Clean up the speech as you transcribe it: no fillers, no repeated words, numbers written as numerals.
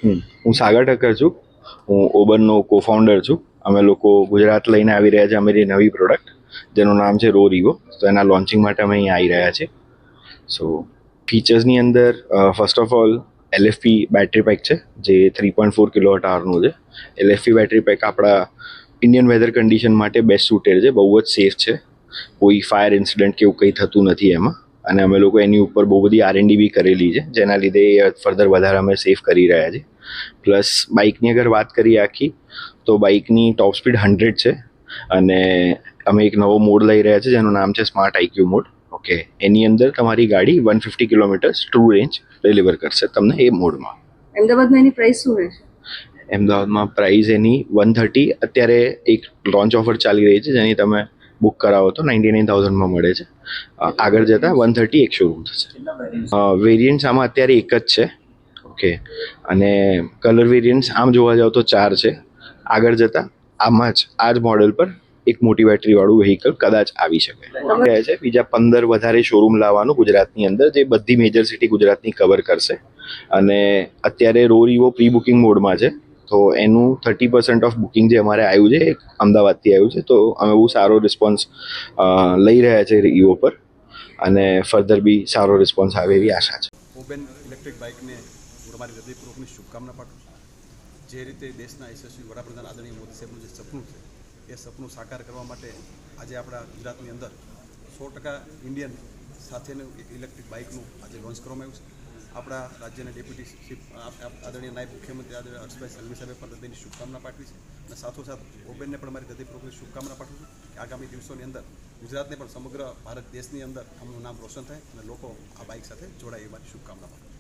હું સાગર ઠક્કર છું. હું ઓબરનો કોફાઉન્ડર છું. અમે લોકો ગુજરાત લઈને આવી રહ્યા છે અમારી નવી પ્રોડક્ટ જેનું નામ છે રો રિવો. તો એના લોન્ચિંગ માટે અમે અહીંયા આવી રહ્યા છીએ. સો ફીચર્સની અંદર first of all LFP battery pack છે જે 3.4 કિલોવોટ આવરનું છે. LFP બેટરી પેક આપણા ઇન્ડિયન વેધર કન્ડિશન માટે બેસ્ટ સુટેડ છે. બહુ જ સેફ છે. કોઈ ફાયર ઇન્સિડન્ટ કે એવું કંઈ થતું નથી એમાં. અને અમે લોકો એની ઉપર બહુ બધી R&D બી કરેલી છે જેના લીધે ફર્ધર વધારે અમે સેફ કરી રહ્યા છીએ. પ્લસ બાઇકની અગર વાત કરીએ આખી તો બાઇકની ટોપ સ્પીડ 100 છે અને અમે એક નવો મોડ લઈ રહ્યા છીએ જેનું નામ છે સ્માર્ટ IQ મોડ. ઓકે, એની અંદર તમારી ગાડી 150 કિલોમીટર ટ્રુ રેન્જ ડિલિવર કરશે તમને એ મોડમાં. અમદાવાદમાં એની પ્રાઇસ શું રહેશે? અમદાવાદમાં પ્રાઇસ એની 130 અત્યારે એક લોન્ચ ઓફર ચાલી રહી છે જેની તમે બુક કરાવો તો 99,000માં મળે છે. આગળ જતાં 130 એક શોરૂમ થશે. વેરિયન્ટ્સ આમાં અત્યારે એક જ છે. ઓકે, અને કલર વેરિયન્ટ્સ આમ જોવા જાવ તો 4 છે. આગળ જતાં આમાં જ આ જ મોડેલ પર એક મોટી બેટરીવાળું વ્હીકલ કદાચ આવી શકે છે. બીજા 15 વધારે શોરૂમ લાવવાનું ગુજરાતની અંદર જે બધી મેજર સિટી ગુજરાતની કવર કરશે. અને અત્યારે રો રિવો પ્રી બુકિંગ મોડમાં છે તો એનું 30% ઓફ બુકિંગ જે અમારે આવ્યું છે એ અમદાવાદથી આવ્યું છે. તો અમે બહુ સારો રિસ્પોન્સ લઈ રહ્યા છે રિવો પર અને ફર્ધર બી સારો રિસ્પોન્સ આવે એવી આશા છે. ઓબેન ઇલેક્ટ્રિક બાઇકને હું તમારી હૃદયપૂર્વકની શુભકામના પાઠવું છું. જે રીતે દેશના યશસ્વી વડાપ્રધાન આદરણીય મોદી સાહેબનું જે સપનું છે એ સપનું સાકાર કરવા માટે આજે આપણા ગુજરાતની અંદર 100% ઇન્ડિયન સાથેનું ઇલેક્ટ્રિક બાઇકનું આજે લોન્ચ કરવામાં આવ્યું છે. આપણા રાજ્યના ડેપ્યુટી ચીફ આદરણીય નાયબ મુખ્યમંત્રી આદરણીય હર્ષભાઈ સંઘવી સાહેબે પણ હૃદયની શુભકામના પાઠવી છે. અને સાથોસાથ ઓબેનને પણ મારી હૃદયપૂર્વકની શુભકામના પાઠવું છું કે આગામી દિવસોની અંદર ગુજરાતને પણ સમગ્ર ભારત દેશની અંદર આમનું નામ રોશન થાય અને લોકો આ બાઇક સાથે જોડાય એ મારી શુભકામના પાઠવું.